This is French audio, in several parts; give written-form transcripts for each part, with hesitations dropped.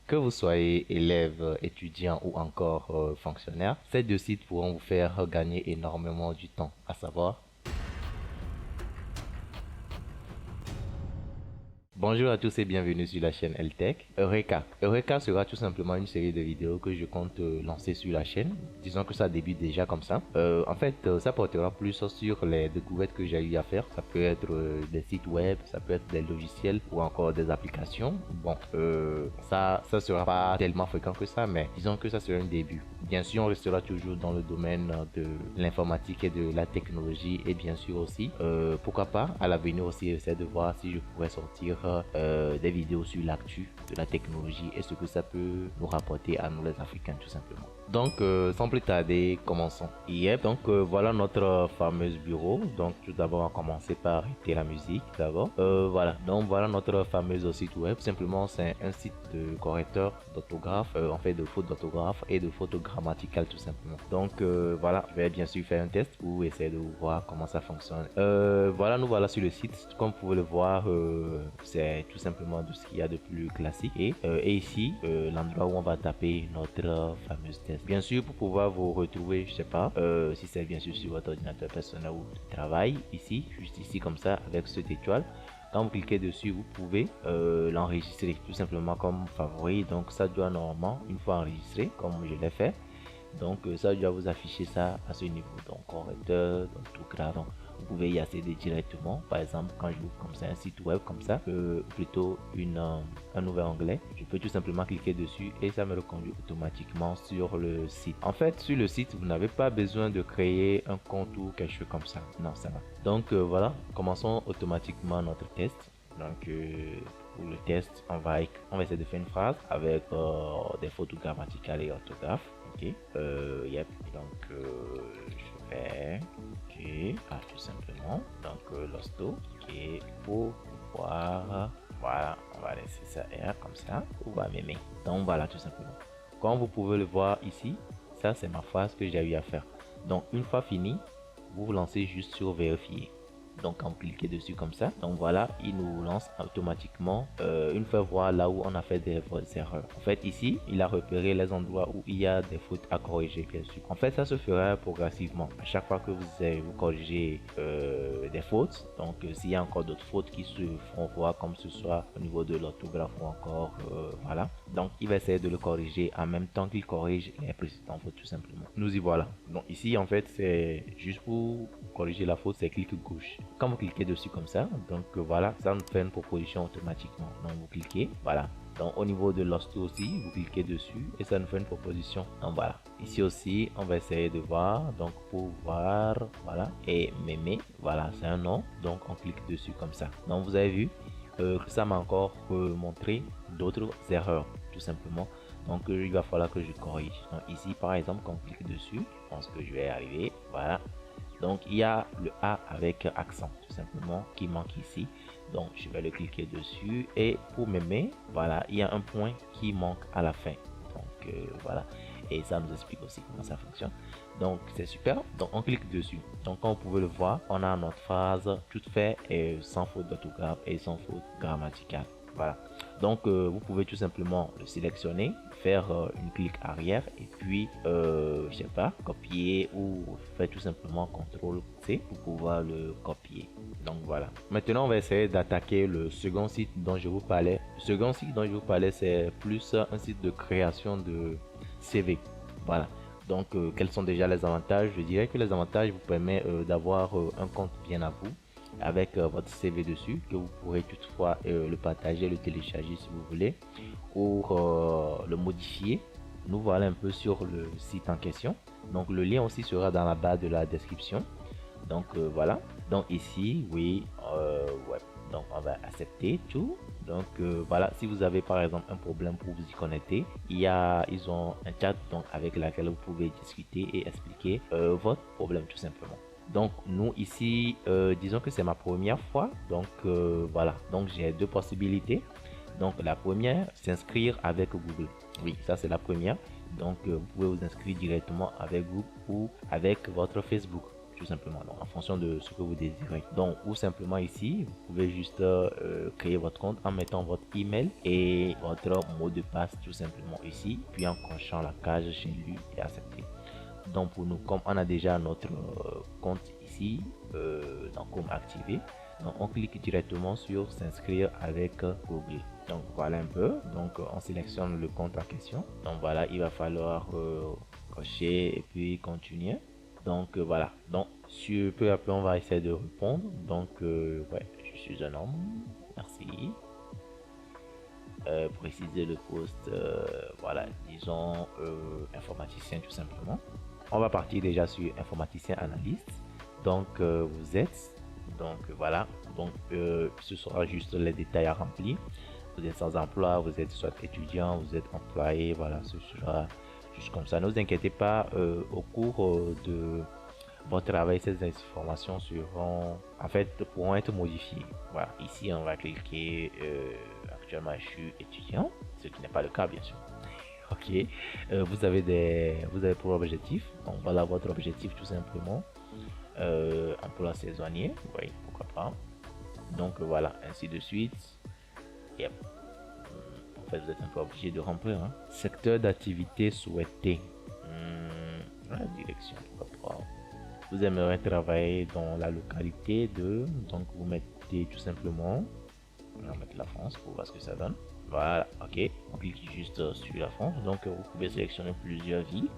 Que vous soyez élève, étudiant ou encore fonctionnaire, ces deux sites pourront vous faire gagner énormément du temps, à savoir. Bonjour à tous et bienvenue sur la chaîne LTech. Eureka. Eureka sera tout simplement une série de vidéos que je compte lancer sur la chaîne. Disons que ça débute déjà comme ça. En fait, ça portera plus sur les découvertes que j'ai eu à faire. Ça peut être des sites web, ça peut être des logiciels ou encore des applications. Bon, ça sera pas tellement fréquent que ça, mais disons que ça sera un début. Bien sûr, on restera toujours dans le domaine de l'informatique et de la technologie et bien sûr aussi, pourquoi pas, à l'avenir aussi, essayer de voir si je pourrais sortir des vidéos sur l'actu de la technologie et ce que ça peut nous rapporter à nous les Africains tout simplement. Donc sans plus tarder, commençons. Yep, donc voilà notre fameuse bureau. Donc tout d'abord on va commencer par arrêter la musique d'abord. Voilà, donc voilà notre fameuse site web. Simplement c'est un site de correcteur d'orthographe, en fait de fautes d'orthographe et de fautes grammaticales tout simplement. Donc voilà, je vais bien sûr faire un test pour essayer de voir comment ça fonctionne. Voilà, nous voilà sur le site. Comme vous pouvez le voir, c'est tout simplement de ce qu'il y a de plus classique et ici l'endroit où on va taper notre fameuse test. Bien sûr, pour pouvoir vous retrouver, je sais pas si c'est bien sûr sur votre ordinateur personnel ou de travail, ici, juste ici comme ça avec cette étoile. Quand vous cliquez dessus, vous pouvez l'enregistrer tout simplement comme favori. Donc ça doit normalement, une fois enregistré, comme je l'ai fait, donc ça doit vous afficher ça à ce niveau. Donc correcteur, donc tout grave. Donc vous pouvez y accéder directement. Par exemple, quand je ouvre comme ça un site web comme ça, plutôt un nouvel onglet, je peux tout simplement cliquer dessus et ça me reconduit automatiquement sur le site. En fait, sur le site, vous n'avez pas besoin de créer un compte ou quelque chose comme ça. Non, ça va. Donc voilà, commençons automatiquement notre test. Donc pour le test, on va essayer de faire une phrase avec des fautes grammaticales et orthographes. Ok, yep. Donc je vais tout simplement. Donc l'hosto, ok, pour voir. Voilà, on va laisser ça R comme ça. On va m'aimer. Donc voilà, tout simplement. Comme vous pouvez le voir ici, ça c'est ma phrase que j'ai eu à faire. Donc une fois fini, vous vous lancez juste sur vérifier. Donc quand vous cliquez dessus comme ça, donc voilà, il nous lance automatiquement une fois voir là où on a fait des erreurs. En fait ici, il a repéré les endroits où il y a des fautes à corriger bien sûr. En fait ça se fera progressivement. À chaque fois que vous corrigez des fautes, donc s'il y a encore d'autres fautes qui se font voir comme ce soit au niveau de l'orthographe ou encore voilà, donc il va essayer de le corriger en même temps qu'il corrige les précédentes fautes tout simplement. Nous y voilà. Donc ici en fait c'est juste pour corriger la faute, c'est clic gauche. Quand vous cliquez dessus comme ça, donc voilà, ça nous fait une proposition automatiquement. Donc vous cliquez, voilà. Donc au niveau de l'hosto aussi, vous cliquez dessus et ça nous fait une proposition. Donc voilà. Ici aussi, on va essayer de voir. Donc pour voir, voilà. Et mémé, voilà, c'est un nom. Donc on clique dessus comme ça. Donc vous avez vu que ça m'a encore montré d'autres erreurs, tout simplement. Donc il va falloir que je corrige. Donc ici par exemple, quand on clique dessus, je pense que je vais arriver. Voilà. Donc il y a le A avec accent tout simplement qui manque ici. Donc je vais le cliquer dessus et pour m'aimer, voilà, il y a un point qui manque à la fin. Donc voilà, et ça nous explique aussi comment ça fonctionne. Donc c'est super. Donc on clique dessus. Donc comme vous pouvez le voir, on a notre phrase toute faite et sans faute d'orthographe et sans faute grammaticale. Voilà. Donc vous pouvez tout simplement le sélectionner, faire une clic arrière et puis je sais pas, copier ou faire tout simplement CTRL C pour pouvoir le copier. Donc voilà. Maintenant on va essayer d'attaquer le second site dont je vous parlais. Le second site dont je vous parlais, c'est plus un site de création de CV. Voilà. Donc quels sont déjà les avantages? Je dirais que les avantages vous permettent d'avoir un compte bien à vous avec votre CV dessus, que vous pourrez toutefois le partager, le télécharger si vous voulez, ou le modifier. Nous voilà un peu sur le site en question. Donc le lien aussi sera dans la barre de la description. Donc voilà. Donc ici, oui, ouais. Donc on va accepter tout. Donc voilà, si vous avez par exemple un problème pour vous y connecter, ils ont un chat donc avec laquelle vous pouvez discuter et expliquer votre problème tout simplement. Donc nous ici, disons que c'est ma première fois. Donc voilà, donc j'ai deux possibilités. Donc la première, s'inscrire avec Google. Oui, ça c'est la première. Donc vous pouvez vous inscrire directement avec Google ou avec votre Facebook. tout simplement, donc, en fonction de ce que vous désirez. Donc, ou simplement ici, vous pouvez juste créer votre compte en mettant votre email et votre mot de passe tout simplement ici, puis en cochant la case j'ai lu et accepté. Donc pour nous, comme on a déjà notre compte ici, donc comme activé, donc on clique directement sur s'inscrire avec Google. Donc voilà un peu, donc on sélectionne le compte en question. Donc voilà, il va falloir cocher et puis continuer. Donc voilà, donc sur peu à peu on va essayer de répondre. Donc ouais, je suis un homme, merci. Préciser le poste, voilà, disons informaticien tout simplement. On va partir déjà sur informaticien analyste. Donc vous êtes, donc voilà, donc ce sera juste les détails à remplir. Vous êtes sans emploi, vous êtes soit étudiant, vous êtes employé, voilà, ce sera juste comme ça. Ne vous inquiétez pas, au cours de votre travail, ces informations seront, en fait, pourront être modifiées. Voilà, ici on va cliquer, actuellement je suis étudiant, ce qui n'est pas le cas bien sûr. Ok, vous avez pour objectif, donc voilà votre objectif tout simplement, emploi saisonnier, oui, pourquoi pas. Donc voilà, ainsi de suite. Yep. En fait, vous êtes un peu obligé de remplir. Hein. Secteur d'activité souhaité. La direction, pourquoi pas. Vous aimeriez travailler dans la localité de, donc vous mettez tout simplement, on va mettre la France pour voir ce que ça donne. Voilà, ok, on clique juste sur la France, donc vous pouvez sélectionner plusieurs villes,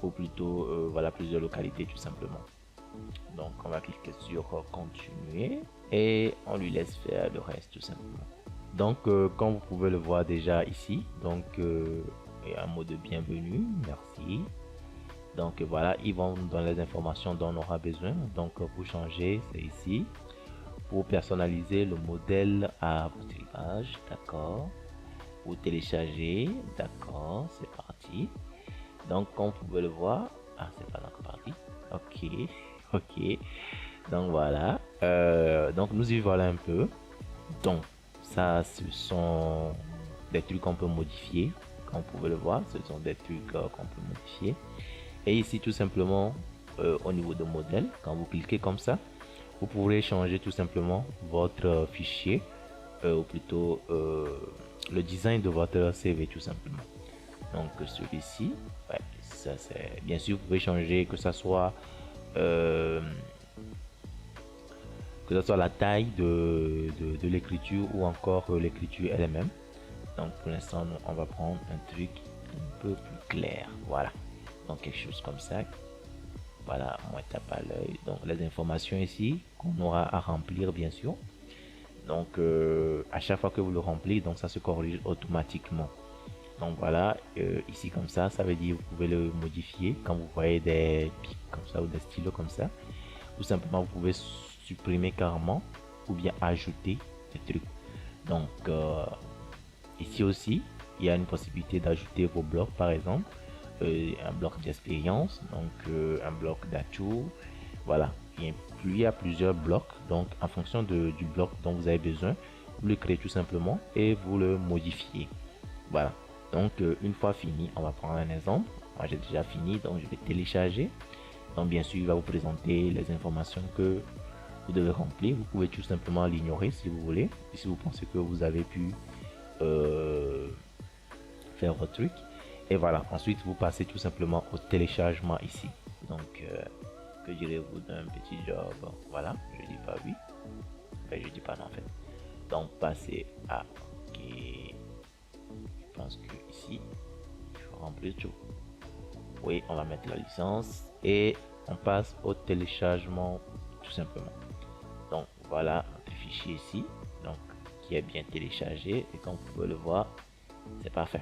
ou plutôt, voilà, plusieurs localités tout simplement. Donc on va cliquer sur continuer, et on lui laisse faire le reste tout simplement. Donc comme vous pouvez le voir déjà ici, donc il y a un mot de bienvenue, merci. Donc voilà, ils vont dans les informations dont on aura besoin. Donc pour changer, c'est ici. Pour personnaliser le modèle à votre image, d'accord. Pour télécharger, d'accord, c'est parti. Donc comme vous pouvez le voir, ah c'est pas encore parti. Ok, ok. Donc voilà. Donc nous y voilà un peu. Donc ça, ce sont des trucs qu'on peut modifier. Comme vous pouvez le voir, ce sont des trucs qu'on peut modifier. Et ici tout simplement au niveau de modèle, quand vous cliquez comme ça, vous pourrez changer tout simplement votre fichier ou plutôt le design de votre CV tout simplement. Donc celui-ci, ouais, ça c'est bien sûr vous pouvez changer que ça soit la taille de l'écriture ou encore l'écriture elle-même. Donc pour l'instant on va prendre un truc un peu plus clair, voilà. Donc quelque chose comme ça, voilà, moi tape à l'œil. Donc les informations ici qu'on aura à remplir bien sûr. Donc à chaque fois que vous le remplissez, donc ça se corrige automatiquement. Donc voilà, ici comme ça veut dire vous pouvez le modifier quand vous voyez des pics comme ça ou des stylos comme ça. Ou simplement vous pouvez supprimer carrément ou bien ajouter des trucs. Donc ici aussi il y a une possibilité d'ajouter vos blocs par exemple. Un bloc d'expérience, donc un bloc d'atout, voilà, il y a plusieurs blocs, donc en fonction du bloc dont vous avez besoin, vous le créez tout simplement et vous le modifiez. Voilà, donc une fois fini, on va prendre un exemple. Moi j'ai déjà fini, donc je vais télécharger. Donc bien sûr il va vous présenter les informations que vous devez remplir. Vous pouvez tout simplement l'ignorer si vous voulez, et si vous pensez que vous avez pu faire votre truc. Et voilà, ensuite vous passez tout simplement au téléchargement ici. Donc que direz-vous d'un petit job? Voilà, je dis pas oui, enfin, je dis pas non en fait. Donc passez à ok, je pense que ici il faut remplir tout. Oui, on va mettre la licence et on passe au téléchargement tout simplement. Donc voilà notre fichier ici, donc qui est bien téléchargé, et comme vous pouvez le voir, c'est parfait.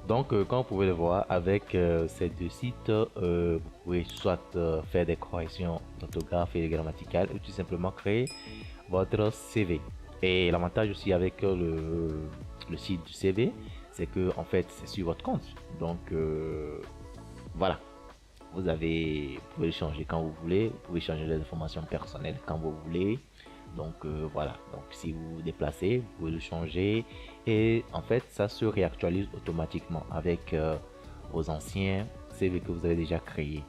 Donc comme vous pouvez le voir avec ces deux sites, vous pouvez soit faire des corrections d'orthographe et grammaticales ou tout simplement créer votre CV. Et l'avantage aussi avec le site du CV, c'est que en fait c'est sur votre compte. Donc voilà, vous pouvez le changer quand vous voulez, vous pouvez changer les informations personnelles quand vous voulez. Donc voilà, donc si vous vous déplacez, vous pouvez le changer et en fait ça se réactualise automatiquement avec vos anciens CV que vous avez déjà créés.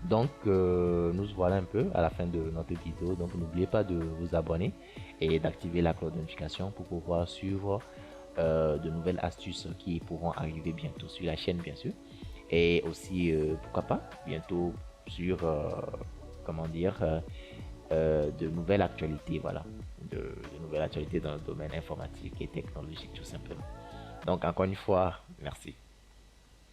Donc, nous voilà un peu à la fin de notre vidéo. Donc, n'oubliez pas de vous abonner et d'activer la cloche de notification pour pouvoir suivre de nouvelles astuces qui pourront arriver bientôt sur la chaîne, bien sûr. Et aussi, pourquoi pas, bientôt sur, comment dire, de nouvelles actualités, voilà, de nouvelles actualités dans le domaine informatique et technologique, tout simplement. Donc, encore une fois, merci.